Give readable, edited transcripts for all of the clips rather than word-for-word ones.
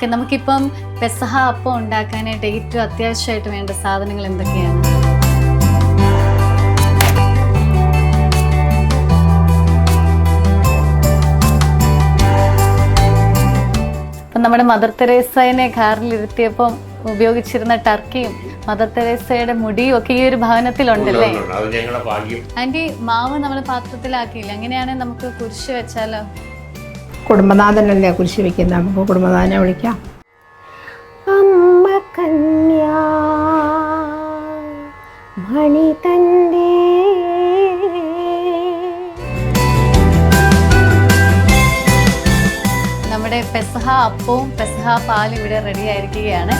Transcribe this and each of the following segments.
Okay, നമുക്കിപ്പം പെസഹ അപ്പം ഉണ്ടാക്കാനായിട്ട് ഏറ്റവും അത്യാവശ്യമായിട്ട് വേണ്ട സാധനങ്ങൾ എന്തൊക്കെയാണ്? അപ്പം നമ്മുടെ മദർ തെരേസയെ കാറിലിരുത്തിയപ്പം ഉപയോഗിച്ചിരുന്ന ടർക്കിയും മദർ തെരേസയുടെ മുടിയും ഒക്കെ ഈ ഒരു ഭവനത്തിലുണ്ടല്ലേ? ആന്റി, മാവ് നമ്മൾ പാത്രത്തിലാക്കിയില്ല, അങ്ങനെയാണെങ്കിൽ നമുക്ക് കുരിശ് വെച്ചാലോ? കുടുംബനാഥനല്ലേ കുരിശ് വെക്കുന്നത്, നമുക്ക് കുടുംബനാഥനെ വിളിക്കാം. അമ്മ കന്യാ മണി തന്റെ നമ്മുടെ പെസഹ അപ്പവും പെസഹ പാലും ഇവിടെ റെഡി ആയിരിക്കുകയാണ്.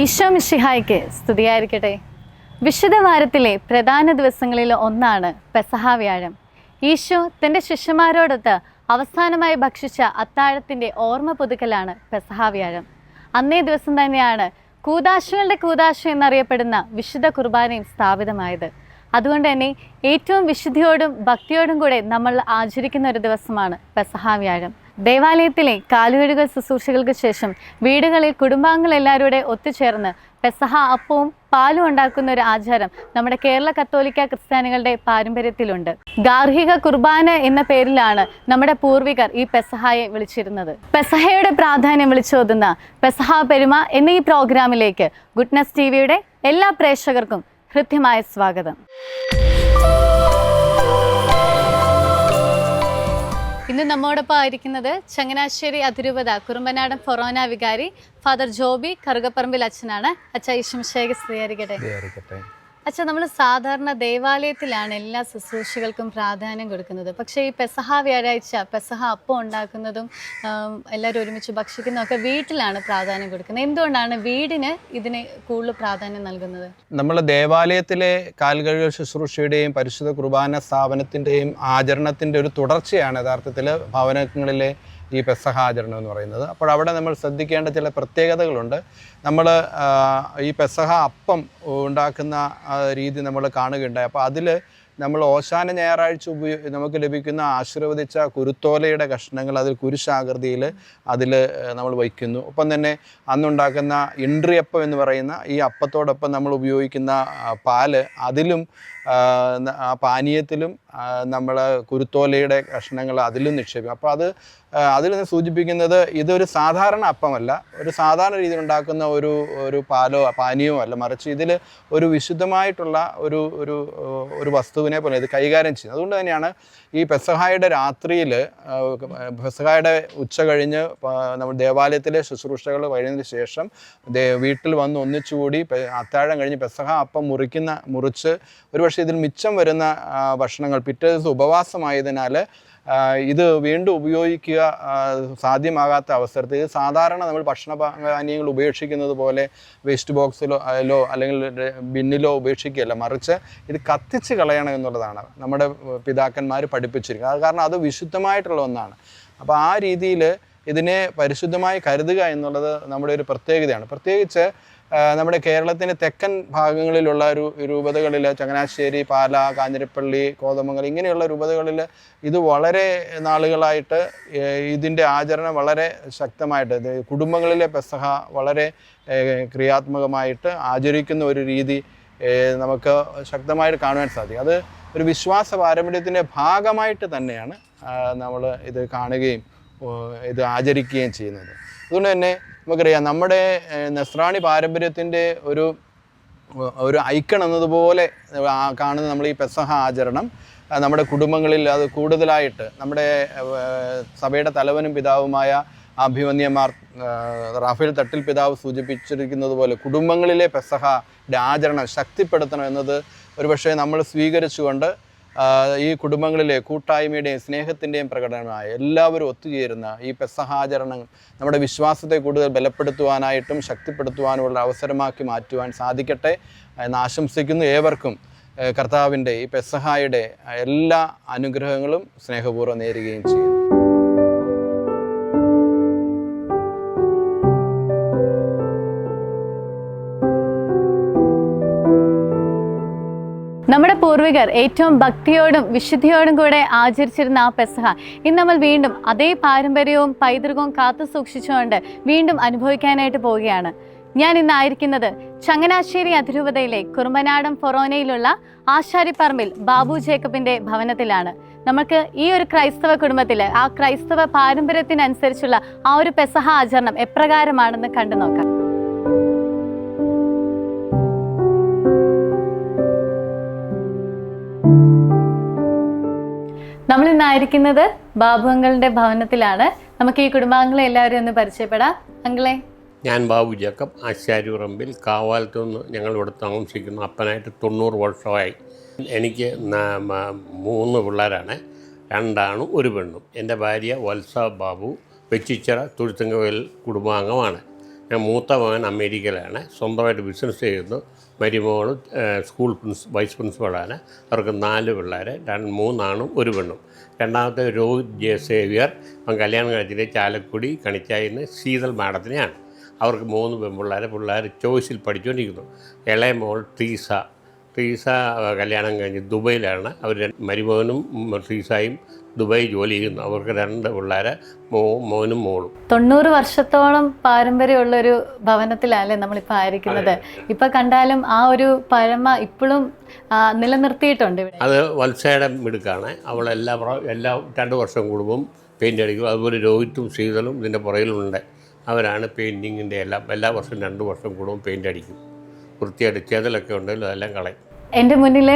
ഈശോ മിശിഹായ്ക്ക് സ്തുതിയായിരിക്കട്ടെ. വിശുദ്ധ വാരത്തിലെ പ്രധാന ദിവസങ്ങളിൽ ഒന്നാണ് പെസഹ വ്യാഴം. ഈശോ തൻ്റെ ശിഷ്യന്മാരോടൊത്ത് അവസാനമായി ഭക്ഷിച്ച അത്താഴത്തിൻ്റെ ഓർമ്മ പുതുക്കലാണ് പെസഹ വ്യാഴം. അന്നേ ദിവസം തന്നെയാണ് കൂദാശകളുടെ കൂദാശ എന്നറിയപ്പെടുന്ന വിശുദ്ധ കുർബാനയും സ്ഥാപിതമായത്. അതുകൊണ്ട് തന്നെ ഏറ്റവും വിശുദ്ധിയോടും ഭക്തിയോടും കൂടെ നമ്മൾ ആചരിക്കുന്ന ഒരു ദിവസമാണ് പെസഹ വ്യാഴം. ദേവാലയത്തിലെ കാലുകഴുകൽ ശുശ്രൂഷകൾക്ക് ശേഷം വീടുകളിൽ കുടുംബാംഗങ്ങൾ എല്ലാവരുടെ ഒത്തുചേർന്ന് പെസഹ അപ്പവും പാലും ഉണ്ടാക്കുന്ന ഒരു ആചാരം നമ്മുടെ കേരള കത്തോലിക്ക ക്രിസ്ത്യാനികളുടെ പാരമ്പര്യത്തിലുണ്ട്. ഗാർഹിക കുർബാന എന്ന പേരിലാണ് നമ്മുടെ പൂർവികർ ഈ പെസഹയെ വിളിച്ചിരുന്നത്. പെസഹയുടെ പ്രാധാന്യം വിളിച്ചോതുന്ന പെസഹ പെരുമ എന്ന ഈ പ്രോഗ്രാമിലേക്ക് ഗുഡ്നസ് ടിവിയുടെ എല്ലാ പ്രേക്ഷകർക്കും ഹൃദ്യമായ സ്വാഗതം. ഇന്ന് നമ്മോടൊപ്പം ആയിരിക്കുന്നത് ചങ്ങനാശ്ശേരി അതിരൂപത കുറുമ്പനാടൻ ഫൊറോന വികാരി ഫാദർ ജോബി കറുകപ്പറമ്പിൽ അച്ഛനാണ്. അച്ഛാ, ഈശോമിശിഹായ്ക്ക് സ്തുതിയായിരിക്കട്ടെ. അച്ഛാ, നമ്മൾ സാധാരണ ദേവാലയത്തിലാണ് എല്ലാ ശുശ്രൂഷകൾക്കും പ്രാധാന്യം കൊടുക്കുന്നത്. പക്ഷേ ഈ പെസഹ വ്യാഴാഴ്ച പെസഹ അപ്പം ഉണ്ടാക്കുന്നതും എല്ലാവരും ഒരുമിച്ച് ഭക്ഷിക്കുന്നതൊക്കെ വീട്ടിലാണ് പ്രാധാന്യം കൊടുക്കുന്നത്. എന്തുകൊണ്ടാണ് വീടിന് ഇതിന് കൂടുതൽ പ്രാധാന്യം നൽകുന്നത്? നമ്മൾ ദേവാലയത്തിലെ കാൽകഴുകൽ ശുശ്രൂഷയുടെയും പരിശുദ്ധ കുർബാന സ്ഥാപനത്തിൻ്റെയും ആചരണത്തിൻ്റെ ഒരു തുടർച്ചയാണ് യഥാർത്ഥത്തിൽ ഭവനങ്ങളിലെ ഈ പെസഹ ആചരണം എന്ന് പറയുന്നത്. അപ്പോൾ അവിടെ നമ്മൾ ശ്രദ്ധിക്കേണ്ട ചില പ്രത്യേകതകളുണ്ട്. നമ്മൾ ഈ പെസഹ അപ്പം ഉണ്ടാക്കുന്ന രീതി നമ്മൾ കാണുകയുണ്ടായി. അപ്പോൾ അതിൽ നമ്മൾ ഓശാന ഞായറാഴ്ച നമുക്ക് ലഭിക്കുന്ന ആശീർവദിച്ച കുരുത്തോലയുടെ കഷ്ണങ്ങൾ അതിൽ കുരിശാകൃതിയിൽ അതിൽ നമ്മൾ വയ്ക്കുന്നു. ഒപ്പം തന്നെ അന്നുണ്ടാക്കുന്ന ഇൻട്രിയപ്പം എന്ന് പറയുന്ന ഈ അപ്പത്തോടൊപ്പം നമ്മൾ ഉപയോഗിക്കുന്ന പാല്, അതിലും ആ പാനീയത്തിലും നമ്മൾ കുരുത്തോലയുടെ കഷ്ണങ്ങൾ അതിലും നിക്ഷേപിക്കും. അപ്പോൾ അതിൽ നിന്ന് സൂചിപ്പിക്കുന്നത് ഇതൊരു സാധാരണ അപ്പമല്ല, ഒരു സാധാരണ രീതിയിൽ ഉണ്ടാക്കുന്ന ഒരു പാലോ പാനീയമോ അല്ല, മറിച്ച് ഇതിൽ ഒരു വിശുദ്ധമായിട്ടുള്ള ഒരു വസ്തുവിനെ പോലെ ഇത് കൈകാര്യം ചെയ്യുന്നത്. അതുകൊണ്ട് തന്നെയാണ് ഈ പെസഹായുടെ രാത്രിയിൽ, പെസഹായുടെ ഉച്ച കഴിഞ്ഞ് നമ്മൾ ദേവാലയത്തിലെ ശുശ്രൂഷകൾ കഴിഞ്ഞതിന് ശേഷം വീട്ടിൽ വന്ന് ഒന്നിച്ചുകൂടി അത്താഴം കഴിഞ്ഞ് പെസഹ അപ്പം മുറിച്ച് ഒരുപക്ഷെ ഇതിൽ മിച്ചം വരുന്ന ഭക്ഷണങ്ങൾ പിറ്റേ ദിവസം ഉപവാസമായതിനാൽ ഇത് വീണ്ടും ഉപയോഗിക്കുക സാധ്യമാകാത്ത അവസരത്തിൽ ഇത് സാധാരണ നമ്മൾ ഭക്ഷണപാനീയങ്ങൾ ഉപേക്ഷിക്കുന്നത് പോലെ വേസ്റ്റ് ബോക്സിലോ അല്ലെങ്കിൽ ബിന്നിലോ ഉപേക്ഷിക്കുകയല്ല, മറിച്ച് ഇത് കത്തിച്ച് കളയണം എന്നുള്ളതാണ് നമ്മുടെ പിതാക്കന്മാർ പഠിപ്പിച്ചിരിക്കുന്നത്. അത് കാരണം അത് വിശുദ്ധമായിട്ടുള്ള ഒന്നാണ്. അപ്പോൾ ആ രീതിയിൽ ഇതിനെ പരിശുദ്ധമായി കരുതുക എന്നുള്ളത് നമ്മുടെ ഒരു പ്രത്യേകതയാണ്. പ്രത്യേകിച്ച് നമ്മുടെ കേരളത്തിൻ്റെ തെക്കൻ ഭാഗങ്ങളിലുള്ള രൂപതകളിൽ, ചങ്ങനാശ്ശേരി, പാല, കാഞ്ഞിരപ്പള്ളി, കോതമംഗലം ഇങ്ങനെയുള്ള രൂപതകളിൽ ഇത് വളരെ നാളുകളായിട്ട് ഇതിൻ്റെ ആചരണം വളരെ ശക്തമായിട്ട് കുടുംബങ്ങളിലെ പെസഹ വളരെ ക്രിയാത്മകമായിട്ട് ആചരിക്കുന്ന ഒരു രീതി നമുക്ക് ശക്തമായിട്ട് കാണുവാൻ സാധിക്കും. അത് ഒരു വിശ്വാസ പാരമ്പര്യത്തിൻ്റെ ഭാഗമായിട്ട് തന്നെയാണ് നമ്മൾ ഇത് കാണുകയും ഇത് ആചരിക്കുകയും ചെയ്യുന്നത്. അതുകൊണ്ട് തന്നെ നമുക്കറിയാം, നമ്മുടെ നസ്രാണി പാരമ്പര്യത്തിൻ്റെ ഒരു ഐക്കൺ എന്നതുപോലെ കാണുന്ന നമ്മൾ ഈ പെസഹ ആചരണം നമ്മുടെ കുടുംബങ്ങളിൽ അത് കൂടുതലായിട്ട് നമ്മുടെ സഭയുടെ തലവനും പിതാവുമായ അഭിമന്യമാർ റാഫേൽ തട്ടിൽ പിതാവ് സൂചിപ്പിച്ചിരിക്കുന്നത് പോലെ കുടുംബങ്ങളിലെ പെസഹയുടെ ആചരണം ശക്തിപ്പെടുത്തണം എന്നത് ഒരുപക്ഷെ നമ്മൾ സ്വീകരിച്ചുകൊണ്ട് ഈ കുടുംബങ്ങളിലെ കൂട്ടായ്മയുടെയും സ്നേഹത്തിൻ്റെയും പ്രകടനമായ എല്ലാവരും ഒത്തുചേരുന്ന ഈ പെസഹാചരണം നമ്മുടെ വിശ്വാസത്തെ കൂടുതൽ ബലപ്പെടുത്തുവാനായിട്ടും ശക്തിപ്പെടുത്തുവാനുമുള്ള അവസരമാക്കി മാറ്റുവാൻ സാധിക്കട്ടെ എന്ന് ആശംസിക്കുന്നു. ഏവർക്കും കർത്താവിൻ്റെ ഈ പെസഹായുടെ എല്ലാ അനുഗ്രഹങ്ങളും സ്നേഹപൂർവ്വം നേരുകയും ചെയ്യുന്നു. പൂർവികർ ഏറ്റവും ഭക്തിയോടും വിശുദ്ധിയോടും കൂടെ ആചരിച്ചിരുന്ന ആ പെസഹ ഇന്ന് നമ്മൾ വീണ്ടും അതേ പാരമ്പര്യവും പൈതൃകവും കാത്തു സൂക്ഷിച്ചുകൊണ്ട് വീണ്ടും അനുഭവിക്കാനായിട്ട് പോവുകയാണ്. ഞാൻ ഇന്നായിരിക്കുന്നത് ചങ്ങനാശ്ശേരി അതിരൂപതയിലെ കുറുമ്പനാടൻ ഫൊറോനയിലുള്ള ആശാരിപ്പറമ്പിൽ ബാബു ജേക്കബിന്റെ ഭവനത്തിലാണ്. നമുക്ക് ഈ ഒരു ക്രൈസ്തവ കുടുംബത്തിലെ ആ ക്രൈസ്തവ പാരമ്പര്യത്തിനനുസരിച്ചുള്ള ആ ഒരു പെസഹ ആചരണം എപ്രകാരമാണെന്ന് കണ്ടു നോക്കാം. നമ്മൾ ഇന്നായിരിക്കുന്നത് ബാബു അങ്കിളിന്റെ ഭവനത്തിലാണ്. നമുക്ക് ഈ കുടുംബാംഗങ്ങളെ എല്ലാവരും ഒന്ന് പരിചയപ്പെടാം. അങ്കിളെ, ഞാൻ ബാബു ജേക്കബ്, ആശാരിപ്പറമ്പിൽ കാവാലത്തുനിന്ന് ഞങ്ങളിവിടെ താമസിക്കുന്നു. അപ്പനായിട്ട് 90 വർഷമായി. എനിക്ക് 3 പിള്ളേരാണ്, 2 ആണും 1 പെണ്ണും. എൻ്റെ ഭാര്യ വത്സ ബാബു വെച്ചിച്ചിറ തുരുത്തുങ്കവയൽ കുടുംബാംഗമാണ്. ഞാൻ മൂത്ത മകൻ അമേരിക്കയിലാണ്, സ്വന്തമായിട്ട് ബിസിനസ് ചെയ്യുന്നു. മരുമോള് സ്കൂൾ വൈസ് പ്രിൻസിപ്പളാണ്. അവർക്ക് 4 പിള്ളേർ, 3 ആണും 1 പെണ്ണും. രണ്ടാമത്തെ രോഹിത് ജെ സേവ്യർ, അവൻ കല്യാണം കഴിച്ചിട്ട് ചാലക്കുടി കണിച്ചായിന്ന് ശീതൽ മാഡത്തിനെയാണ്. അവർക്ക് 3 പിള്ളേർ ചോയ്സിൽ പഠിച്ചുകൊണ്ടിരിക്കുന്നു. ഇളയ മോൾ ട്രീസ കല്യാണം കഴിഞ്ഞ് ദുബൈയിലാണ്. അവർ മരുമോനും ട്രീസയും ദുബായ് ജോലി ചെയ്യുന്നു. അവർക്ക് 2 പിള്ളേർ, മോനും മോളും. 90 വർഷത്തോളം പാരമ്പര്യമുള്ളൊരു ഭവനത്തിലല്ലേ നമ്മളിപ്പോൾ ആയിരിക്കുന്നത്. ഇപ്പൊ കണ്ടാലും ആ ഒരു പഴമ ഇപ്പോഴും നിലനിർത്തിയിട്ടുണ്ട് ഇവിടെ. അത് വത്സയുടെ മിടുക്കാണ്. അവളെല്ലാ 2 വർഷം കൂടുമ്പം പെയിൻ്റ് അടിക്കും. അതുപോലെ രോഹിത്തും ശീതളും ഇതിൻ്റെ പുറകിലുണ്ട്. അവരാണ് പെയിൻറ്റിങ്ങിൻ്റെ എല്ലാ വർഷവും 2 വർഷം കൂടുമ്പോൾ പെയിൻ്റ് അടിക്കും. വൃത്തിയായിട്ട് ചെതലൊക്കെ ഉണ്ടെങ്കിലും അതെല്ലാം കളയും. എൻ്റെ മുന്നിൽ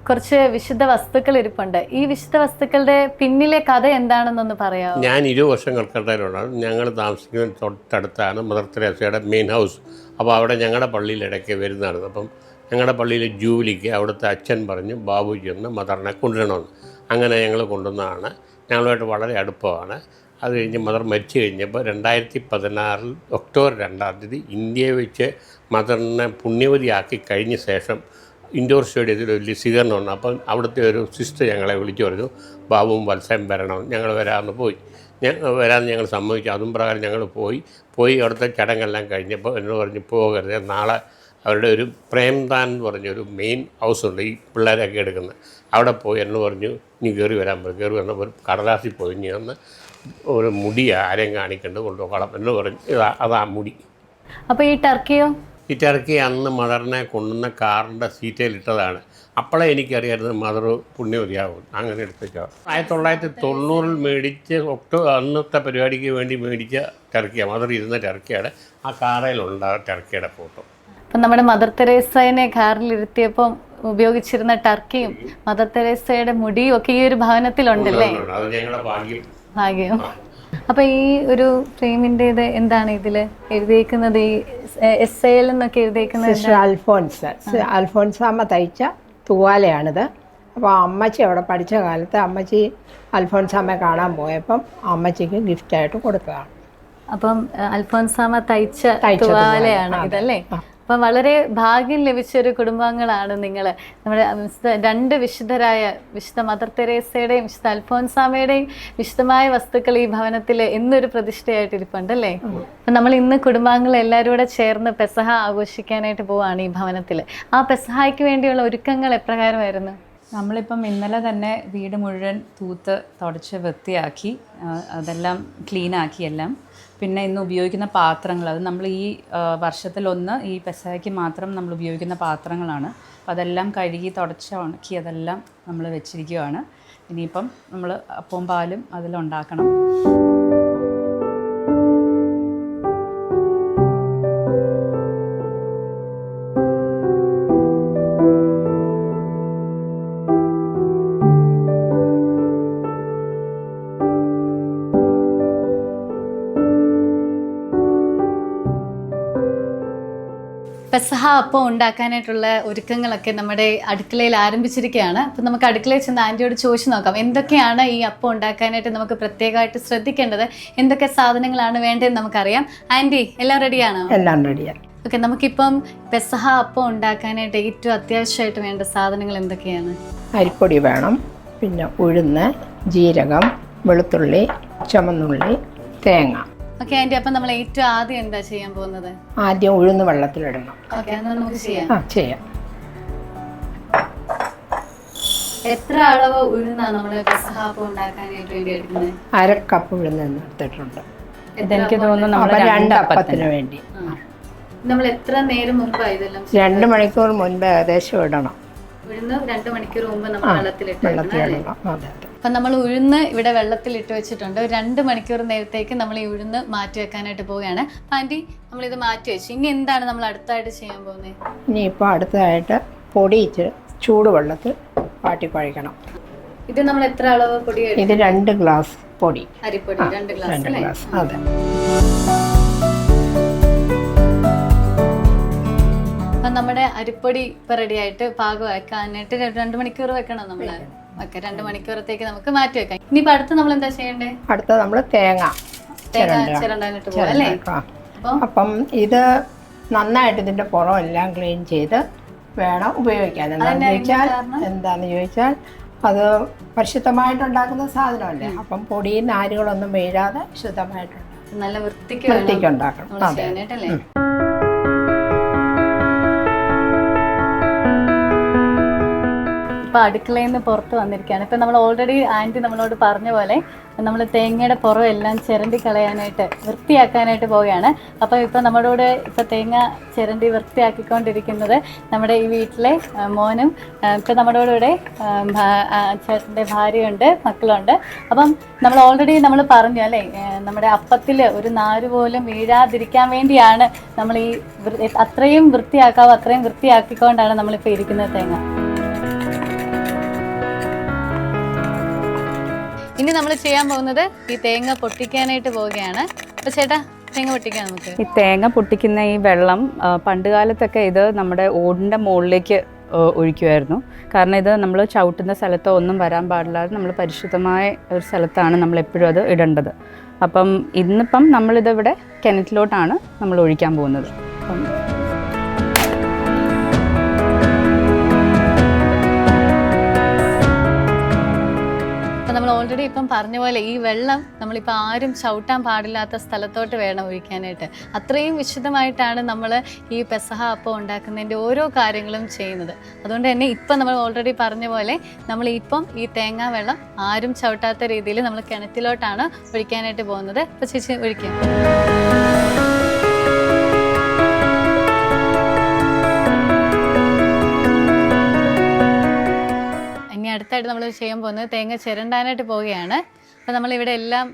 കുറച്ച് വിശുദ്ധ വസ്തുക്കൾ ഇരിപ്പുണ്ട്. ഈ വിശുദ്ധ വസ്തുക്കളുടെ പിന്നിലെ കഥ എന്താണെന്നൊന്ന് പറയാമോ? ഞാൻ 20 വർഷം കൽക്കട്ടയിലുണ്ടാണ്. ഞങ്ങൾ താമസിക്കുന്ന തൊട്ടടുത്താണ് മദർ തെരേസയുടെ മെയിൻ ഹൗസ്. അപ്പോൾ അവിടെ ഞങ്ങളുടെ പള്ളിയിൽ ഇടയ്ക്ക് വരുന്നതാണ്. അപ്പം ഞങ്ങളുടെ പള്ളിയിലെ ജൂബിലിക്ക് അവിടുത്തെ അച്ഛൻ പറഞ്ഞു ബാബുജി ഒന്ന് മദറിനെ കൊണ്ടുവരണമെന്ന്. അങ്ങനെ ഞങ്ങൾ കൊണ്ടുവന്നതാണ്. ഞങ്ങളുമായിട്ട് വളരെ അടുപ്പമാണ്. അത് കഴിഞ്ഞ് മദർ മരിച്ചു കഴിഞ്ഞപ്പോൾ 2016 ഒക്ടോബർ 2 ഇന്ത്യയെ വെച്ച് മദറിനെ പുണ്യവതിയാക്കി കഴിഞ്ഞ ശേഷം ഇൻഡോർ സ്റ്റേഡിയത്തിൽ വലിയ സ്വീകരണമുണ്ട്. അപ്പം അവിടുത്തെ ഒരു സിസ്റ്റർ ഞങ്ങളെ വിളിച്ചു പറഞ്ഞു ബാബുവും വത്സയും വരണം. ഞങ്ങൾ വരാമെന്ന് പോയി. വരാമെന്ന് ഞങ്ങൾ സമ്മതിച്ചു. അതും പ്രകാരം ഞങ്ങൾ പോയി അവിടുത്തെ ചടങ്ങെല്ലാം കഴിഞ്ഞപ്പോൾ എന്നോട് പറഞ്ഞു പോകരുത്, നാളെ അവരുടെ ഒരു പ്രേംദാൻ എന്ന് പറഞ്ഞൊരു മെയിൻ ഹൗസുണ്ട് ഈ പിള്ളേരൊക്കെ എടുക്കുന്നത്. അവിടെ പോയി എന്നോട് പറഞ്ഞു നീ കയറി വന്നപ്പോൾ ഒരു കടലാസിൽ പൊതിഞ്ഞ് തന്ന് ഒരു മുടി ആരെയും കാണിക്കേണ്ട കൊണ്ടുപോകണം എന്ന് പറഞ്ഞു. അതാ മുടി. അപ്പോൾ ഈ ടർക്കി അന്ന് മദറിനെ കൊണ്ടുവന്ന കാറിൻ്റെ സീറ്റയിൽ ഇട്ടതാണ്. അപ്പോഴേ എനിക്കറിയാമായിരുന്നു മദർ പുണ്യവതിയാകും. അങ്ങനെ എടുത്തേക്കാം. 1990 മേടിച്ച് അന്നത്തെ പരിപാടിക്ക് വേണ്ടി മേടിച്ച ടർക്കിയാണ്. മദർ ഇരുന്ന ടർക്കിയാണ്. ആ കാറയിലുണ്ടാകും ടർക്കിയുടെ ഫോട്ടോ. അപ്പം നമ്മുടെ മദർ തെരേസയെ കാറിലിരുത്തിയപ്പം ഉപയോഗിച്ചിരുന്ന ടർക്കിയും മദർ തെരേസയുടെ മുടിയും ഒക്കെ ഈ ഒരു ഭവനത്തിലുണ്ടല്ലേ? അത് ഞങ്ങളുടെ ഭാഗ്യം. അപ്പൊ ഈ ഒരു ഫ്രെയിമിന്റെ ഇത് എന്താണ് ഇതില് എഴുതിയിരിക്കുന്നത്? ഈ SAL എന്നൊക്കെ എഴുതിയിരിക്കുന്നത് അൽഫോൻസാമ്മ തയ്ച്ച തൂവാലയാണിത്. അപ്പോൾ അമ്മച്ചി അവിടെ പഠിച്ച കാലത്ത് അമ്മച്ചി അൽഫോൻസാമ്മയെ കാണാൻ പോയപ്പം അമ്മച്ചിക്ക് ഗിഫ്റ്റായിട്ട് കൊടുത്തതാണ്. അപ്പം അൽഫോൻസാമ്മ തയ്ച്ച തൂവാലയാണ് ഇതല്ലേ? അപ്പം വളരെ ഭാഗ്യം ലഭിച്ചൊരു കുടുംബാംഗങ്ങളാണ് നിങ്ങൾ. നമ്മുടെ 2 വിശുദ്ധരായ വിശുദ്ധ മദർ തെരേസയുടെയും വിശുദ്ധ അൽഫോൻസാമയുടെയും വിശുദ്ധമായ വസ്തുക്കൾ ഈ ഭവനത്തിൽ എന്നൊരു പ്രതിഷ്ഠയായിട്ട് ഇരിപ്പുണ്ടല്ലേ? അപ്പം നമ്മൾ ഇന്ന് കുടുംബാംഗങ്ങൾ എല്ലാവരും കൂടെ ചേർന്ന് പെസഹ ആഘോഷിക്കാനായിട്ട് പോവാണ് ഈ ഭവനത്തിൽ. ആ പെസഹായ്ക്ക് വേണ്ടിയുള്ള ഒരുക്കങ്ങൾ എപ്രകാരമായിരുന്നു? നമ്മളിപ്പം ഇന്നലെ തന്നെ വീട് മുഴുവൻ തൂത്ത് തുടച്ച് വൃത്തിയാക്കി അതെല്ലാം ക്ലീനാക്കി എല്ലാം. പിന്നെ ഇന്ന് ഉപയോഗിക്കുന്ന പാത്രങ്ങൾ അത് നമ്മൾ ഈ വർഷത്തിലൊന്ന് ഈ പെസഹയ്ക്ക് മാത്രം നമ്മൾ ഉപയോഗിക്കുന്ന പാത്രങ്ങളാണ്. അപ്പോൾ അതെല്ലാം കഴുകി തുടച്ച് ഉണക്കി അതെല്ലാം നമ്മൾ വെച്ചിരിക്കുകയാണ്. ഇനിയിപ്പം നമ്മൾ അപ്പവും പാലും അതിലുണ്ടാക്കണം. പെസഹ അപ്പം ഉണ്ടാക്കാനായിട്ടുള്ള ഒരുക്കങ്ങളൊക്കെ നമ്മുടെ അടുക്കളയിൽ ആരംഭിച്ചിരിക്കുകയാണ്. അപ്പം നമുക്ക് അടുക്കളയിൽ ചെന്ന് ആൻറ്റിയോട് ചോദിച്ചു നോക്കാം എന്തൊക്കെയാണ് ഈ അപ്പം ഉണ്ടാക്കാനായിട്ട് നമുക്ക് പ്രത്യേകമായിട്ട് ശ്രദ്ധിക്കേണ്ടത്, എന്തൊക്കെ സാധനങ്ങളാണ് വേണ്ടതെന്ന് നമുക്കറിയാം. ആൻറ്റി എല്ലാം റെഡിയാണോ? എല്ലാം റെഡിയാണ്. ഓക്കെ, നമുക്കിപ്പം പെസഹ അപ്പം ഉണ്ടാക്കാനായിട്ട് ഏറ്റവും അത്യാവശ്യമായിട്ട് വേണ്ട സാധനങ്ങൾ എന്തൊക്കെയാണ്? അരിപ്പൊടി വേണം, പിന്നെ ഉഴുന്ന്, ജീരകം, വെളുത്തുള്ളി, ചുമന്നുള്ളി, തേങ്ങ. ഓക്കെ ആൻറ്റി, അപ്പം നമ്മൾ ഏറ്റവും ആദ്യം എന്താ ചെയ്യാൻ പോകുന്നത്? ആദ്യം ഉഴുന്ന് വെള്ളത്തിലിടണം. ഓക്കെ, എന്നാൽ നമുക്ക് ചെയ്യാം. ചെയ്യാം. എത്ര അളവ് ഉഴുന്നാണ് നമ്മൾ പെസഹ അപ്പം ഉണ്ടാക്കാനായിട്ട് വേണ്ടി എടുക്കുന്നത്? 1/2 കപ്പ് ഉഴുന്ന് എടുത്തിട്ടുണ്ട്. ഇതെനിക്ക് തോന്നുന്നു നമ്മൾ അപ്പോൾ 2 അപ്പത്തിന് വേണ്ടി. നമ്മൾ എത്ര നേരം മുമ്പാണ് ഇതെല്ലാം 2 മണിക്കൂർ മുൻപ് ഏകദേശം ഇടണം. ഉഴുന്ന് 2 മണിക്കൂർ മുമ്പ് നമ്മൾ വെള്ളത്തിലിട്ട് വെള്ളത്തിലിടണം. അതെ. അപ്പം നമ്മൾ ഉഴുന്ന് ഇവിടെ വെള്ളത്തിലിട്ട് വെച്ചിട്ടുണ്ട്. 2 മണിക്കൂർ നേരത്തേക്ക് നമ്മൾ ഈ ഉഴുന്ന് മാറ്റി വെക്കാനായിട്ട് പോവുകയാണ്. അപ്പം ആൻറ്റി നമ്മളിത് മാറ്റി വെച്ചു. ഇനി എന്താണ് നമ്മൾ അടുത്തായിട്ട് ചെയ്യാൻ പോകുന്നത്? ഇനിയിപ്പോൾ അടുത്തതായിട്ട് പൊടി ഇച്ചിരി ചൂടുവെള്ളത്തിൽ വാട്ടി കുഴയ്ക്കണം. ഇത് നമ്മൾ എത്ര അളവ് പൊടി? ഇത് 2 ഗ്ലാസ് പൊടി, അരിപ്പൊടി 2 ഗ്ലാസ്. അതെ. അപ്പം നമ്മുടെ അരിപ്പൊടി ഇപ്പം റെഡി ആയിട്ട് പാകമാക്കാനായിട്ട് 2 മണിക്കൂർ വെക്കണം നമ്മൾ. ഓക്കെ, 2 മണിക്കൂറത്തേക്ക് നമുക്ക് മാറ്റി വെക്കാം. ഇനിയിപ്പോൾ അടുത്ത് നമ്മൾ എന്താ ചെയ്യണ്ടേ? അടുത്ത നമ്മൾ തേങ്ങ ചിരണ്ടാനായിട്ട് പോകാം അല്ലേ? അപ്പം ഇത് നന്നായിട്ട് ഇതിൻ്റെ പുറമെല്ലാം ക്ലീൻ ചെയ്ത് വേണം ഉപയോഗിക്കാൻ. എന്താണെന്ന് ചോദിച്ചാൽ അത് പരിശുദ്ധമായിട്ടുണ്ടാക്കുന്ന സാധനമല്ലേ. അപ്പം പൊടിയും നാരുകളൊന്നും വീഴാതെ ശുദ്ധമായിട്ടുണ്ടാക്കും. നല്ല വൃത്തിക്ക് ഉണ്ടാക്കണം. അതെ. ഇപ്പോൾ അടുക്കളയിൽ നിന്ന് പുറത്ത് വന്നിരിക്കുകയാണ്. ഇപ്പം നമ്മൾ ഓൾറെഡി ആൻറ്റി നമ്മളോട് പറഞ്ഞ പോലെ നമ്മൾ തേങ്ങയുടെ പുറം എല്ലാം ചിരണ്ടി കളയാനായിട്ട് വൃത്തിയാക്കാനായിട്ട് പോവുകയാണ്. അപ്പോൾ ഇപ്പോൾ നമ്മളോട് ഇപ്പോൾ തേങ്ങ ചിരണ്ടി വൃത്തിയാക്കിക്കൊണ്ടിരിക്കുന്നത് നമ്മുടെ ഈ വീട്ടിലെ മോനും ഇപ്പം നമ്മുടെ കൂടെ ചേട്ടൻ്റെ ഭാര്യയുണ്ട്, മക്കളുണ്ട്. അപ്പം നമ്മൾ ഓൾറെഡി നമ്മൾ പറഞ്ഞു അല്ലേ, നമ്മുടെ അപ്പത്തിൽ ഒരു നാര് പോലും വീഴാതിരിക്കാൻ വേണ്ടിയാണ് നമ്മൾ ഈ അത്രയും വൃത്തിയാക്കിക്കൊണ്ടാണ് നമ്മളിപ്പോൾ ഇരിക്കുന്നത് തേങ്ങ. ഇനി നമ്മൾ ചെയ്യാൻ പോകുന്നത് ഈ തേങ്ങ പൊട്ടിക്കാനായിട്ട് പോവുകയാണ്. അപ്പോൾ ചേട്ടാ, തേങ്ങ പൊട്ടിക്കാം നമുക്ക്. ഈ തേങ്ങ പൊട്ടിക്കുന്ന ഈ വെള്ളം പണ്ട് കാലത്തൊക്കെ ഇത് നമ്മുടെ ഓടിൻ്റെ മുകളിലേക്ക് ഒഴിക്കുമായിരുന്നു. കാരണം ഇത് നമ്മൾ ചവിട്ടുന്ന സ്ഥലത്തോ ഒന്നും വരാൻ പാടില്ലാതെ നമ്മൾ പരിശുദ്ധമായ ഒരു സ്ഥലത്താണ് നമ്മൾ എപ്പോഴും അത് ഇടേണ്ടത്. അപ്പം ഇന്നിപ്പം നമ്മളിതിവിടെ കിണറ്റിലോട്ടാണ് നമ്മൾ ഒഴിക്കാൻ പോകുന്നത്. അപ്പം നമ്മൾ ഓൾറെഡി ഇപ്പം പറഞ്ഞ പോലെ ഈ വെള്ളം നമ്മളിപ്പോൾ ആരും ചവിട്ടാൻ പാടില്ലാത്ത സ്ഥലത്തോട്ട് വേണം ഒഴിക്കാനായിട്ട്. അത്രയും വിശുദ്ധമായിട്ടാണ് നമ്മൾ ഈ പെസഹ അപ്പം ഉണ്ടാക്കുന്നതിൻ്റെ ഓരോ കാര്യങ്ങളും ചെയ്യുന്നത്. അതുകൊണ്ട് തന്നെ ഇപ്പം നമ്മൾ ഓൾറെഡി പറഞ്ഞ പോലെ നമ്മളിപ്പം ഈ തേങ്ങാ വെള്ളം ആരും ചവിട്ടാത്ത രീതിയിൽ നമ്മൾ കിണറ്റിലോട്ടാണ് ഒഴിക്കാനായിട്ട് പോകുന്നത്. അപ്പോൾ ചേച്ചി ഒഴിക്കാം. അടുത്തായിട്ട് നമ്മൾ ചെയ്യാൻ പോകുന്നത് തേങ്ങ ചിരണ്ടാനായിട്ട് പോവുകയാണ്. അപ്പോൾ നമ്മളിവിടെ എല്ലാം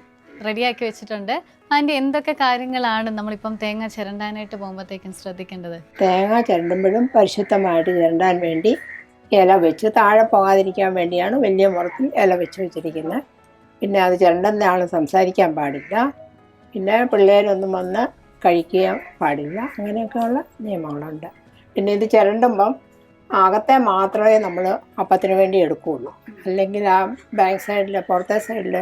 റെഡിയാക്കി വെച്ചിട്ടുണ്ട്. ആൻറ്റി, എന്തൊക്കെ കാര്യങ്ങളാണ് നമ്മളിപ്പം തേങ്ങ ചിരണ്ടാനായിട്ട് പോകുമ്പോഴത്തേക്കും ശ്രദ്ധിക്കേണ്ടത്? തേങ്ങ ചിരണ്ടുമ്പോഴും പരിശുദ്ധമായിട്ട് ചിരണ്ടാൻ വേണ്ടി ഇല വെച്ച് താഴെ പോകാതിരിക്കാൻ വേണ്ടിയാണ് വലിയ മുറത്തിൽ ഇല വെച്ചിരിക്കുന്നത്. പിന്നെ അത് ചിരണ്ടുന്ന ആൾ സംസാരിക്കാൻ പാടില്ല. പിന്നെ പിള്ളേരൊന്നും വന്ന് കഴിക്കാൻ പാടില്ല. അങ്ങനെയൊക്കെയുള്ള നിയമങ്ങളുണ്ട്. പിന്നെ ഇത് ചിരണ്ടുമ്പം അകത്തെ മാത്രമേ നമ്മൾ അപ്പത്തിന് വേണ്ടി എടുക്കുകയുള്ളൂ. അല്ലെങ്കിൽ ആ ബാക്ക് സൈഡിൽ പുറത്തെ സൈഡിൽ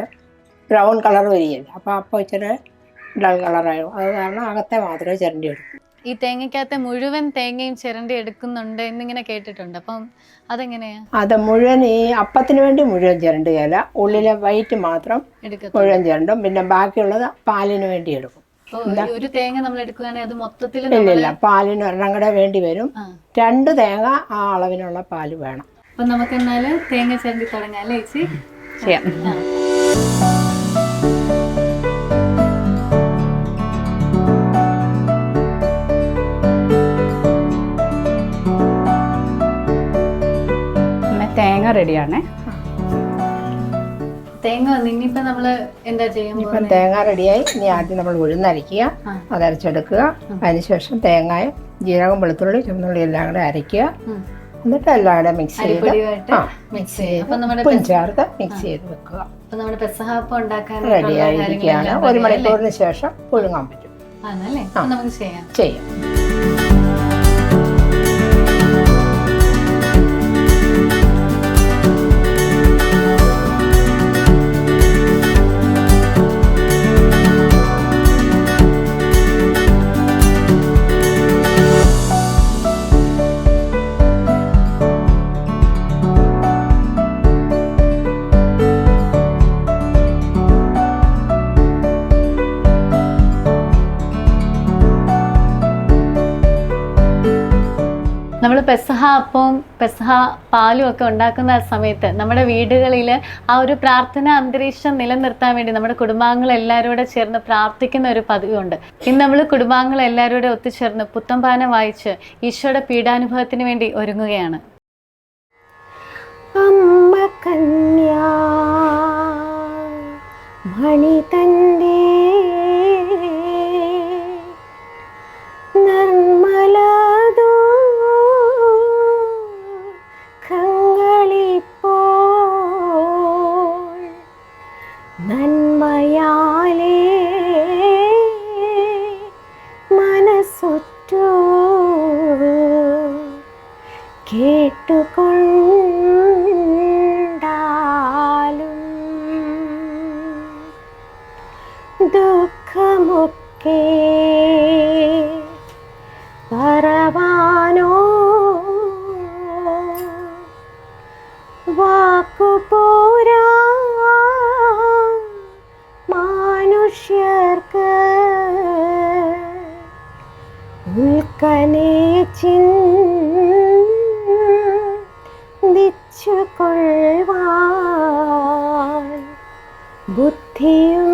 ബ്രൗൺ കളർ വരികയില്ല. അപ്പോൾ അപ്പം ഇച്ചിരി ഡൾ കളറായും. അത് കാരണം അകത്തെ മാത്രമേ ചിരണ്ടി എടുക്കൂ. ഈ തേങ്ങയ്ക്കകത്ത് മുഴുവൻ തേങ്ങയും ചിരണ്ടി എടുക്കുന്നുണ്ട് എന്നിങ്ങനെ കേട്ടിട്ടുണ്ട്. അപ്പം അതെങ്ങനെയാ? അത് മുഴുവൻ ഈ അപ്പത്തിന് വേണ്ടി മുഴുവൻ ചിരണ്ടുകയില്ല. ഉള്ളിലെ വൈറ്റ് മാത്രം മുഴുവൻ ചിരണ്ടും. പിന്നെ ബാക്കിയുള്ളത് പാലിന് വേണ്ടി എടുക്കും. ഒരു തേങ്ങ നമ്മൾ എടുക്കുകയാണെങ്കിൽ അത് മൊത്തത്തിൽ ഇല്ല, പാലിന് ഒരെണ്ണം കൂടെ വേണ്ടി വരും. 2 തേങ്ങ ആ അളവിനുള്ള പാല് വേണം. അപ്പൊ നമുക്ക് എന്നാല് തേങ്ങ ചിരണ്ടി തുടങ്ങാം അല്ലേ ചേച്ചി? ചെയ്യാം. തേങ്ങ റെഡിയാണേ. തേങ്ങ ഇനിയിപ്പോൾ നമ്മൾ എന്താ ചെയ്യാൻ പോകുന്നത്? ഇപ്പം തേങ്ങ റെഡിയായി. ഇനി ആദ്യം നമ്മൾ ഉഴുന്നരയ്ക്കുക, അതരച്ചെടുക്കുക. അതിനുശേഷം തേങ്ങയും ജീരകം, വെളുത്തുള്ളി, ചുവന്നുള്ളി എല്ലാം കൂടെ അരയ്ക്കുക. എന്നിട്ട് എല്ലാം കൂടെ മിക്സ് ചെയ്ത് ഉപ്പും ചേർത്ത് മിക്സ് ചെയ്ത് വെക്കുക. റെഡിയായിരിക്കുകയാണ്. 1 മണിക്കൂറിന് ശേഷം പുഴുങ്ങാൻ പറ്റും. ചെയ്യാം. പെസഹ അപ്പവും പെസഹ പാലും ഒക്കെ ഉണ്ടാക്കുന്ന സമയത്ത് നമ്മുടെ വീടുകളിൽ ആ ഒരു പ്രാർത്ഥന അന്തരീക്ഷം നിലനിർത്താൻ വേണ്ടി നമ്മുടെ കുടുംബാംഗങ്ങൾ എല്ലാവരും കൂടെ ചേർന്ന് പ്രാർത്ഥിക്കുന്ന ഒരു പതിവുണ്ട്. ഇന്ന് നമ്മൾ കുടുംബാംഗങ്ങൾ എല്ലാവരും കൂടെ ഒത്തുചേർന്ന് പുത്തംപാന വായിച്ച് ഈശോയുടെ പീഡാനുഭവത്തിന് വേണ്ടി ഒരുങ്ങുകയാണ്. അമ്മ കന്യാ മണി തന്റെ നിർമ്മലതോ ഖങ്ങളിപ്പോൾ നന്മയാലേ മനസ്സുറ്റു കേട്ടുകൊണ്ടാലും ദുഃഖമൊക്കെ പറവാനോ വാക്കുപോരാ മനുഷ്യർക്ക് ഉൽക്കനെ ചിന്തിച്ചു കൊള്ളുവാൻ ബുദ്ധിയും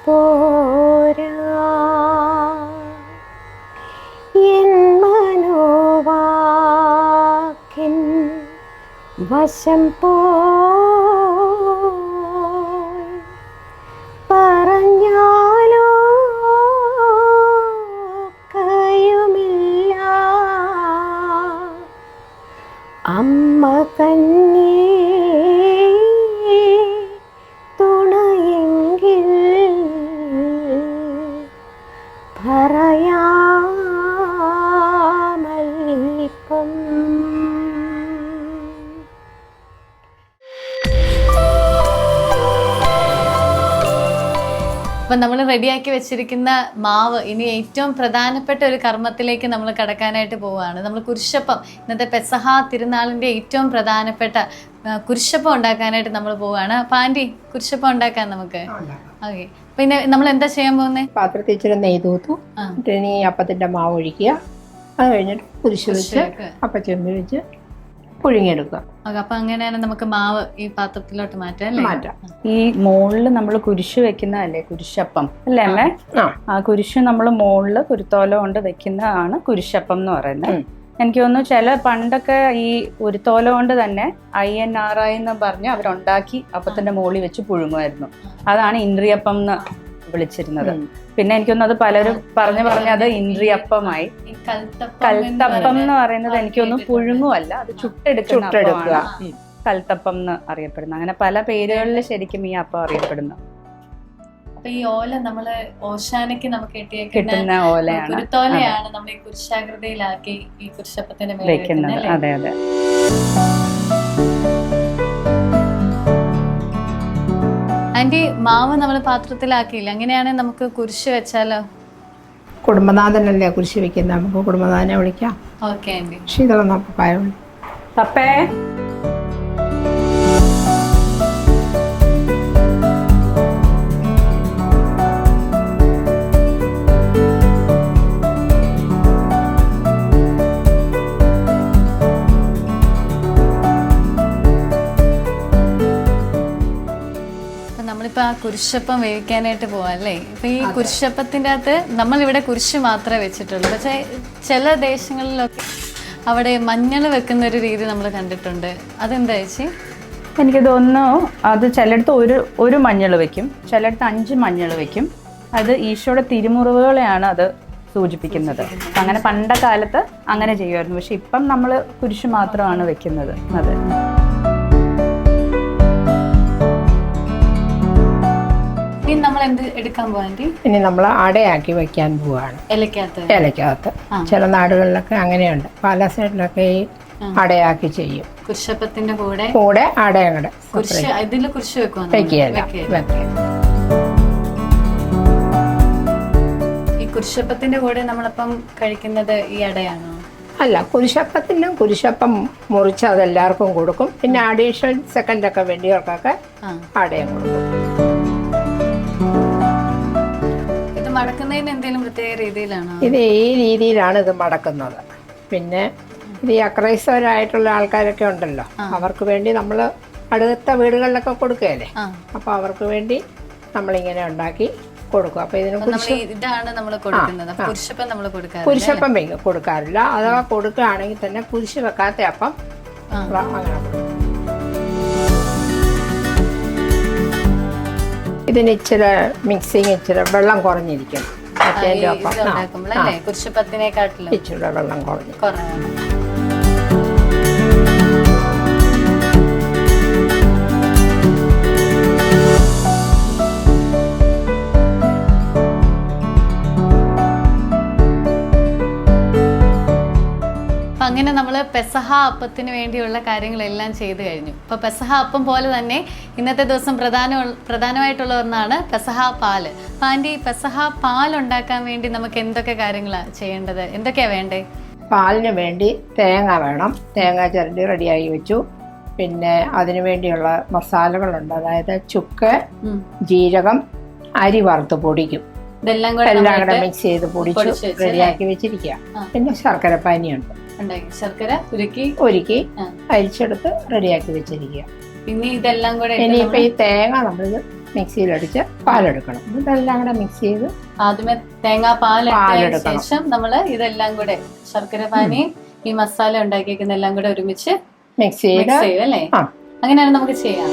പോരാ. എൻ മനോവാക്കിൻ വശം പോയി പറഞ്ഞാലോ കയുമില്ല. അമ്മ കന്യേ തുണയെങ്കിൽ പറയാമൽപ്പം. അപ്പം നമ്മൾ റെഡിയാക്കി വെച്ചിരിക്കുന്ന മാവ് ഇനി ഏറ്റവും പ്രധാനപ്പെട്ട ഒരു കർമ്മത്തിലേക്ക് നമ്മൾ കടക്കാനായിട്ട് പോവുകയാണ്. നമ്മൾ കുരിശപ്പം, ഇന്നത്തെ പെസഹ തിരുനാളിൻ്റെ ഏറ്റവും പ്രധാനപ്പെട്ട കുരിശപ്പം ഉണ്ടാക്കാനായിട്ട് നമ്മൾ പോവുകയാണ്. അപ്പം ആൻറ്റി, കുരിശപ്പം ഉണ്ടാക്കാൻ നമുക്ക്. ഓക്കെ, പിന്നെ നമ്മൾ എന്താ ചെയ്യാൻ പോകുന്നത്? പാത്രത്തിൽ ഇച്ചിരി നെയ്യ് തൂത്തു, ഇനി അപ്പത്തിൻ്റെ മാവ് ഒഴിക്കുക. അത് കഴിഞ്ഞിട്ട് കുരിശ് വെച്ച് അപ്പച്ചെമ്പി വെച്ച് പുഴുങ്ങിയെടുക്കുക. അപ്പൊ അങ്ങനെയാണ് നമുക്ക് മാവ് ഈ പാത്രത്തിലോട്ട് മാറ്റാം. ഈ മുകളിൽ നമ്മൾ കുരിശ് വെക്കുന്നതല്ലേ കുരിശപ്പം അല്ലേ അമ്മേ? ആ കുരിശ് നമ്മൾ മുകളിൽ കുരുത്തോല കൊണ്ട് വെക്കുന്നതാണ് കുരിശപ്പം എന്ന് പറയുന്നത്. എനിക്ക് തോന്നുന്നു ചില പണ്ടൊക്കെ ഈ കുരുത്തോല കൊണ്ട് തന്നെ INRI എന്ന് പറഞ്ഞ് അവരുണ്ടാക്കി അപ്പത്തിന്റെ മുകളിൽ വെച്ച് പുഴുങ്ങുമായിരുന്നു. അതാണ് ഇൻട്രിയപ്പം എന്ന് വിളിച്ചിരുന്നത്. പിന്നെ എനിക്കൊന്നും അത് പലരും പറഞ്ഞ് അത് ഇൻട്രിയപ്പമായി. കൽത്തപ്പം എന്ന് പറയുന്നത് എനിക്കൊന്നും പുഴുങ്ങുമല്ല, അത് ചുട്ടെടുക്കുന്ന കൽത്തപ്പം എന്ന് അറിയപ്പെടുന്നത്. അങ്ങനെ പല പേരുകളിൽ ശരിക്കും ഈ അപ്പം അറിയപ്പെടുന്നു. അപ്പൊ ഈ ഓല നമ്മള് ഓശാനയ്ക്ക് നമുക്ക് കിട്ടുന്ന ഓലയാണ്, കുരുത്തോലയാണ് നമ്മൾ ഈ കുരിശാകൃതിയിലാക്കി ഈ കുരിശപ്പത്തിന്റെ മേലെ വെക്കുന്നത്. അതെ അതെ. ആന്റി, മാവ് നമ്മൾ പാത്രത്തിലാക്കിയില്ല, അങ്ങനെയാണെങ്കിൽ നമുക്ക് കുരിശ് വെച്ചാലോ? കുടുംബനാഥനല്ലേ കുരിശ് വെക്കുന്നത്, നമുക്ക് കുടുംബനാഥനെ വിളിക്കാം. Okay aunty. ശീതളം പായ തപ്പേ. നമ്മളിപ്പോൾ ആ കുരിശപ്പം വേവിക്കാനായിട്ട് പോവാം അല്ലേ? ഇപ്പം ഈ കുരിശപ്പത്തിൻ്റെ അകത്ത് നമ്മളിവിടെ കുരിശ് മാത്രമേ വെച്ചിട്ടുള്ളൂ. പക്ഷേ ചില ദേശങ്ങളിലൊക്കെ അവിടെ മഞ്ഞൾ വെക്കുന്ന ഒരു രീതി നമ്മൾ കണ്ടിട്ടുണ്ട്. അതെന്താ ചേച്ചി? എനിക്ക് തോന്നുന്നു അത് ചിലയിടത്ത് ഒരു മഞ്ഞൾ വെക്കും, ചിലയിടത്ത് 5 മഞ്ഞൾ വെക്കും. അത് ഈശോയുടെ തിരുമുറിവുകളെയാണ് അത് സൂചിപ്പിക്കുന്നത്. അങ്ങനെ പണ്ട കാലത്ത് അങ്ങനെ ചെയ്യുമായിരുന്നു. പക്ഷെ ഇപ്പം നമ്മൾ കുരിശ് മാത്രമാണ് വെക്കുന്നത്. അതെ. നമ്മൾ എന്ത് എടുക്കാൻ പോവാ? ഇനി നമ്മൾ അടയാക്കി വെക്കാൻ പോവാണ്. ഇലക്കകത്ത് ചില നാടുകളിലൊക്കെ അങ്ങനെയുണ്ട്. പല സൈഡിലൊക്കെ ഈ അടയാക്കി ചെയ്യും. കുരിശപ്പത്തിന്റെ കൂടെ അടയും കൂടെ വെക്കുകയല്ല. ഈ കുരിശപ്പത്തിന്റെ കൂടെ നമ്മളപ്പം കഴിക്കുന്നത് ഈ അടയാണോ? അല്ല, കുരിശപ്പത്തിനും കുരിശപ്പം മുറിച്ച് അതെല്ലാവർക്കും കൊടുക്കും. പിന്നെ അഡീഷണൽ സെക്കൻഡൊക്കെ വേണ്ടിയവർക്കൊക്കെ അടയും കൊടുക്കും. മടക്കുന്നതിന് എന്തെങ്കിലും പ്രത്യേക രീതിയിലാണോ? ഇത് ഈ രീതിയിലാണ് ഇത് മടക്കുന്നത്. പിന്നെ ഇത് ഈ അക്രൈസ്തവരായിട്ടുള്ള ആൾക്കാരൊക്കെ ഉണ്ടല്ലോ, അവർക്ക് വേണ്ടി നമ്മൾ അടുത്ത വീടുകളിലൊക്കെ കൊടുക്കുകയല്ലേ, അപ്പോൾ അവർക്ക് വേണ്ടി നമ്മളിങ്ങനെ ഉണ്ടാക്കി കൊടുക്കും. അപ്പോൾ ഇതിന് ഇതാണ് നമ്മൾ കൊടുക്കുന്നത്. കുരിശപ്പം നമ്മൾ കൊടുക്കാറില്ല. കുരിശപ്പം കൊടുക്കാറില്ല. അഥവാ കൊടുക്കുകയാണെങ്കിൽ തന്നെ കുരിശ് വെക്കാത്ത അപ്പം അങ്ങനെ കൊടുക്കും. ഇതിന് ഇച്ചിരി മിക്സിങ് ഇച്ചിരി വെള്ളം കുറഞ്ഞിരിക്കും. കുരിശപ്പത്തിനെക്കാട്ടിലും ഇച്ചിരി വെള്ളം കുറഞ്ഞു. അങ്ങനെ നമ്മൾ പെസഹ അപ്പത്തിന് വേണ്ടിയുള്ള കാര്യങ്ങളെല്ലാം ചെയ്തു കഴിഞ്ഞു. ഇപ്പോൾ പെസഹ അപ്പം പോലെ തന്നെ ഇന്നത്തെ ദിവസം പ്രധാനമായിട്ടുള്ള ഒന്നാണ് പെസഹ പാല്. അപ്പം ആൻറ്റി, പെസഹ പാൽ ഉണ്ടാക്കാൻ വേണ്ടി നമുക്ക് എന്തൊക്കെ കാര്യങ്ങളാണ് ചെയ്യേണ്ടത്? എന്തൊക്കെയാണ് വേണ്ടേ? പാലിന് വേണ്ടി തേങ്ങ വേണം. തേങ്ങ ചിരണ്ടി റെഡിയാക്കി വെച്ചു. പിന്നെ അതിനു വേണ്ടിയുള്ള മസാലകളുണ്ട്. അതായത് ചുക്ക്, ജീരകം, അരി വറുത്ത് പൊടിക്കും. എല്ലാം കൂടെ മിക്സ് ചെയ്ത് പൊടിച്ച് റെഡിയാക്കി വെച്ചിരിക്കുക. പിന്നെ ശർക്കര പാനിയുണ്ട്, ശർക്കര ഉരുക്കി അരിച്ചെടുത്ത് റെഡിയാക്കി വെച്ചിരിക്കുക. പിന്നെ ഇതെല്ലാം കൂടെ ഇനിയിപ്പോ ഈ തേങ്ങ നമ്മളിത് മിക്സിയിലടിച്ച് പാലെടുക്കണം. ഇതെല്ലാം കൂടെ മിക്സ് ചെയ്ത് ആദ്യമേ തേങ്ങാ പാലെടുത്തതിന് ശേഷം നമ്മൾ ഇതെല്ലാം കൂടെ ശർക്കര പാനിയും ഈ മസാല ഉണ്ടാക്കിയിരിക്കുന്ന എല്ലാം കൂടെ ഒരുമിച്ച് മിക്സ് ചെയ്ത് അല്ലേ? അങ്ങനെയാണ് നമുക്ക് ചെയ്യാം.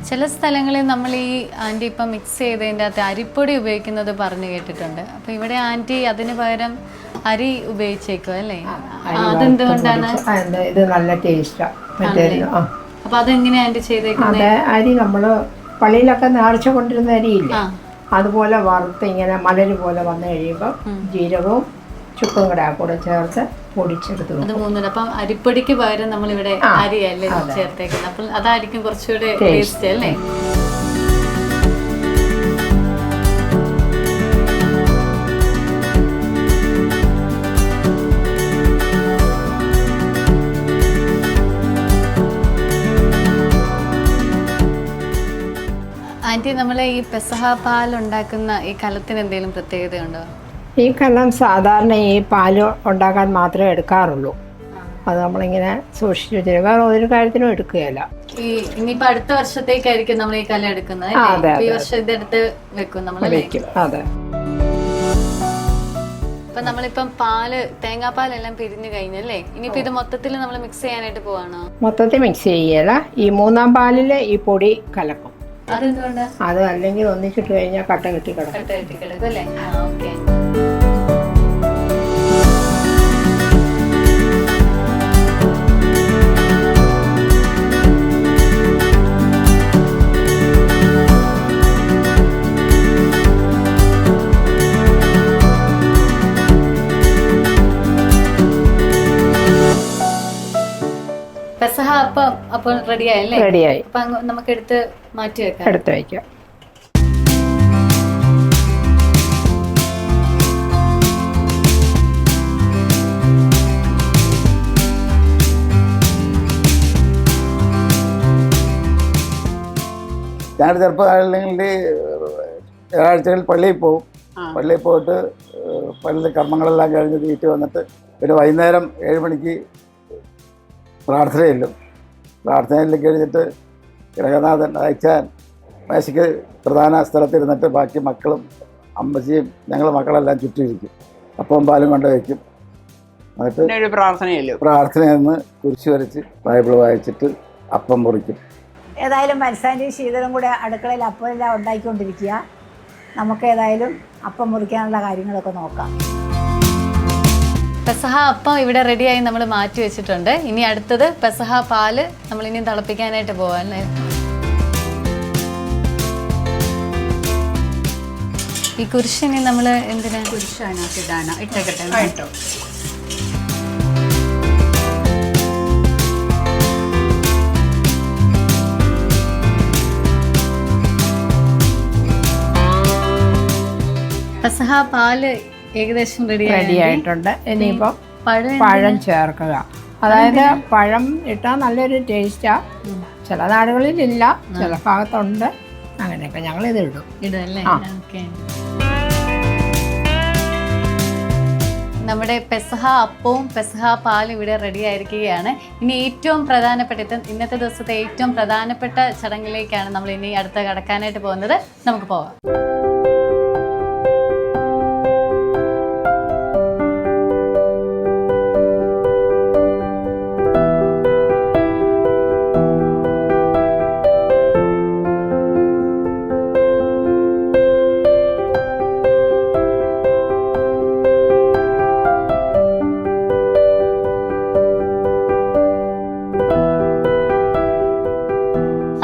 ചില സ്ഥലങ്ങളിൽ നമ്മൾ ഈ ആൻറ്റി ഇപ്പം മിക്സ് ചെയ്തതിൻ്റെ അകത്ത് അരിപ്പൊടി ഉപയോഗിക്കുന്നത് പറഞ്ഞു കേട്ടിട്ടുണ്ട്. അപ്പം ഇവിടെ ആൻറ്റി അതിന് പകരം അരി ഉപയോഗിച്ചേക്കും അല്ലേ? അതെന്തുകൊണ്ടാണ്? ഇത് നല്ല ടേസ്റ്റാണ്. അപ്പൊ അതെങ്ങനെയാ ആൻറ്റി ചെയ്തേക്കുന്നത്? അരി നമ്മള് പള്ളിയിലൊക്കെ നേർച്ച കൊണ്ടിരുന്ന അരിയില്ലേ, അതുപോലെ വറുത്ത് ഇങ്ങനെ മലര് പോലെ വന്നു കഴിയുമ്പോൾ ജീരകവും ചുക്കും കൂടെ ചേർത്ത് പൊടിച്ചെടുത്ത് അത് മൂന്നിട്ട്. അപ്പം അരിപ്പൊടിക്ക് പകരം നമ്മൾ ഇവിടെ അരിയല്ലേ ചേർത്തേക്കുന്നത്. അപ്പം അതായിരിക്കും കുറച്ചുകൂടെ ടേസ്റ്റ് അല്ലേ? ആൻറ്റി, നമ്മൾ ഈ പെസഹ പാൽ ഉണ്ടാക്കുന്ന ഈ കലത്തിന് എന്തെങ്കിലും പ്രത്യേകതയുണ്ടോ? ഈ കലം സാധാരണ ഈ പാല് ഉണ്ടാക്കാൻ മാത്രമേ എടുക്കാറുള്ളൂ. അത് നമ്മളിങ്ങനെ സൂക്ഷിച്ചു വെച്ചിരിക്കും. വേറെ ഒരു കാര്യത്തിനും എടുക്കുകയല്ല. ഇനിയിപ്പോ അടുത്ത വർഷത്തേക്കായിരിക്കും നമ്മൾ ഈ കലം എടുക്കുന്നത്. ഈ വർഷം ഇതെടുത്ത് വെക്കും നമ്മൾ. അതെ. അപ്പൊ നമ്മളിപ്പം തേങ്ങാപ്പാലെല്ലാം പിരിഞ്ഞു കഴിഞ്ഞല്ലേ? ഇനിയിപ്പോ ഇത് മൊത്തത്തിൽ നമ്മൾ മിക്സ് ചെയ്യാനായിട്ട് പോവാണോ? മൊത്തത്തിൽ മിക്സ് ചെയ്യല. ഈ മൂന്നാം പാലില് ഈ പൊടി കലക്കും. അതെന്തുകൊണ്ടാ? അത് അല്ലെങ്കിൽ ഒന്നിച്ചിട്ട് കഴിഞ്ഞാൽ കട്ട കെട്ടി കിടക്കും അല്ലേ? ഓക്കെ. പെസഹ അപ്പം റെഡിയായല്ലേ? റെഡിയായി. അപ്പൊ നമുക്ക് എടുത്ത് മാറ്റി വെക്കാം. എടുത്ത് വയ്ക്കാം. ഞങ്ങളുടെ ചെറുപ്പകാലങ്ങളിൽ ഞായറാഴ്ചകളിൽ പള്ളിയിൽ പോകും. പള്ളിയിൽ പോയിട്ട് പള്ളിയിലെ കർമ്മങ്ങളെല്ലാം കഴിഞ്ഞ് വീട്ടിൽ വന്നിട്ട് പിന്നെ വൈകുന്നേരം 7 മണിക്ക് പ്രാർത്ഥനയില്ലും. പ്രാർത്ഥനയിൽ കഴിഞ്ഞിട്ട് ഗ്രഹനാഥൻ അയച്ചാൻ മേശയ്ക്ക് പ്രധാന സ്ഥലത്തിരുന്നിട്ട് ബാക്കി മക്കളും അമ്മച്ചിയും ഞങ്ങൾ മക്കളെല്ലാം ചുറ്റിയിരിക്കും. അപ്പം പാലും കൊണ്ട് വയ്ക്കും. എന്നിട്ട് പ്രാർത്ഥനയെന്ന് കുരിശ് വരച്ച് ബൈബിൾ വായിച്ചിട്ട് അപ്പം മുറിക്കും. ഏതായാലും മത്സാൻ്റെയും ശീതളും കൂടെ അടുക്കളയിൽ അപ്പമെല്ലാം ഉണ്ടാക്കിക്കൊണ്ടിരിക്കുക. നമുക്ക് ഏതായാലും അപ്പം മുറിക്കാനുള്ള കാര്യങ്ങളൊക്കെ നോക്കാം. പെസഹ അപ്പം ഇവിടെ റെഡിയായി നമ്മൾ മാറ്റി വെച്ചിട്ടുണ്ട്. ഇനി അടുത്തത് പെസഹ പാല് നമ്മൾ ഇനി തിളപ്പിക്കാനായിട്ട് പോവാം അല്ലേ? ഈ കുരിശിനെ നമ്മൾ എന്തിനാ? കുരിശാണ് ഇട്ടേക്കട്ടെ. പെസഹ പാല് ഏകദേശം റെഡി ആയിട്ടുണ്ട്. ഇനിയിപ്പം പഴം ചേർക്കുക. അതായത് പഴം ഇട്ടാൽ നല്ലൊരു ടേസ്റ്റാ. ചില നാടുകളിൽ ഇല്ല, ചില ഭാഗത്തുണ്ട്. അങ്ങനെയൊക്കെ ഞങ്ങളിത് ഇടും. ഇടല്ലേ? ഓക്കെ. നമ്മുടെ പെസഹ അപ്പവും പെസഹ പാലും ഇവിടെ റെഡി ആയിരിക്കുകയാണ്. ഇനി ഏറ്റവും പ്രധാനപ്പെട്ട ഇന്നത്തെ ദിവസത്തെ ഏറ്റവും പ്രധാനപ്പെട്ട ചടങ്ങിലേക്കാണ് നമ്മൾ ഇനി അടുത്ത് കടക്കാനായിട്ട് പോകുന്നത്. നമുക്ക് പോകാം.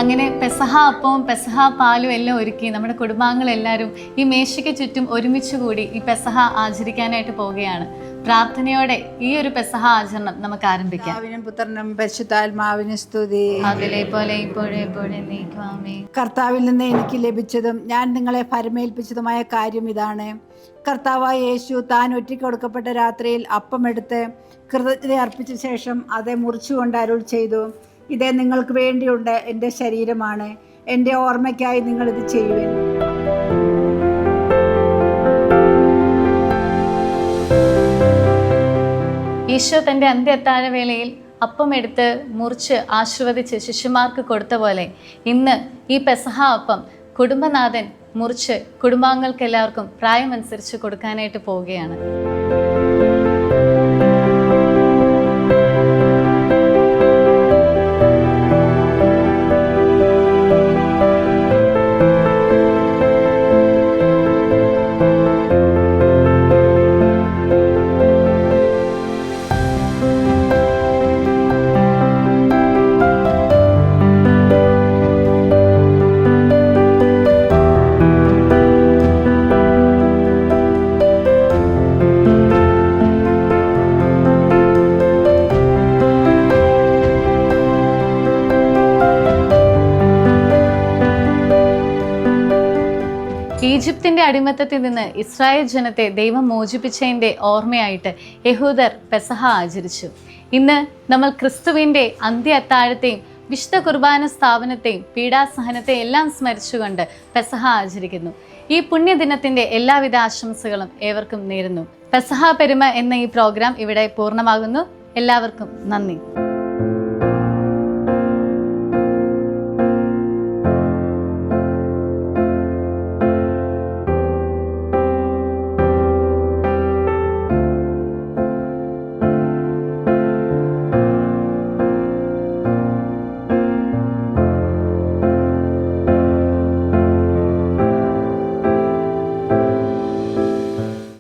അങ്ങനെ പെസഹ അപ്പവും പെസഹ പാലും എല്ലാം ഒരുക്കി നമ്മുടെ കുടുംബാംഗങ്ങളെല്ലാവരും ഈ മേശയ്ക്ക് ചുറ്റും ഒരുമിച്ച് കൂടി ഈ പെസഹ ആചരിക്കാനായിട്ട് പോവുകയാണ്. പ്രാർത്ഥനയോടെ ഈ ഒരു പെസഹ ആചരണം നമുക്ക് ആരംഭിക്കാം. പുത്രനും പരിശുദ്ധാത്മാവിനും സ്തുതി. അതിലെ പോലെ ഇപ്പോഴേ നീക്കും. ആമേൻ. കർത്താവിൽ നിന്ന് എനിക്ക് ലഭിച്ചതും ഞാൻ നിങ്ങളെ ഫരമേൽപ്പിച്ചതുമായ കാര്യം ഇതാണ്. കർത്താവായ യേശു താൻ ഒറ്റയ്ക്ക് കൊടുക്കപ്പെട്ട രാത്രിയിൽ അപ്പമെടുത്ത് കൃതജ്ഞത അർപ്പിച്ച ശേഷം അത് മുറിച്ചുകൊണ്ട് അരുൾ ചെയ്തു, ഇത് നിങ്ങൾക്ക് വേണ്ടിയുണ്ട്, എൻ്റെ ശരീരമാണ്, എൻ്റെ ഓർമ്മയ്ക്കായി നിങ്ങളിത് ചെയ്യുവിൻ. ഈശോ തൻ്റെ അന്ത്യത്താഴവേളയിൽ അപ്പം എടുത്ത് മുറിച്ച് ആശീർവദിച്ച് ശിഷ്യന്മാർക്ക് കൊടുത്ത പോലെ ഇന്ന് ഈ പെസഹ അപ്പം കുടുംബനാഥൻ മുറിച്ച് കുടുംബാംഗങ്ങൾക്ക് എല്ലാവർക്കും പ്രായമനുസരിച്ച് കൊടുക്കാനായിട്ട് പോവുകയാണ്. ഈജിപ്തിന്റെ അടിമത്തത്തിൽ നിന്ന് ഇസ്രായേൽ ജനത്തെ ദൈവം മോചിപ്പിച്ചതിൻ്റെ ഓർമ്മയായിട്ട് യഹൂദർ പെസഹ ആചരിച്ചു. ഇന്ന് നമ്മൾ ക്രിസ്തുവിൻ്റെ അന്ത്യ അത്താഴത്തെയും വിശുദ്ധ കുർബാന സ്ഥാപനത്തെയും പീഡാസഹനത്തെയും എല്ലാം സ്മരിച്ചുകൊണ്ട് പെസഹ ആചരിക്കുന്നു. ഈ പുണ്യദിനത്തിൻ്റെ എല്ലാവിധ ആശംസകളും ഏവർക്കും നേരുന്നു. പെസഹ പെരുമ എന്ന ഈ പ്രോഗ്രാം ഇവിടെ പൂർണ്ണമാകുന്നു. എല്ലാവർക്കും നന്ദി.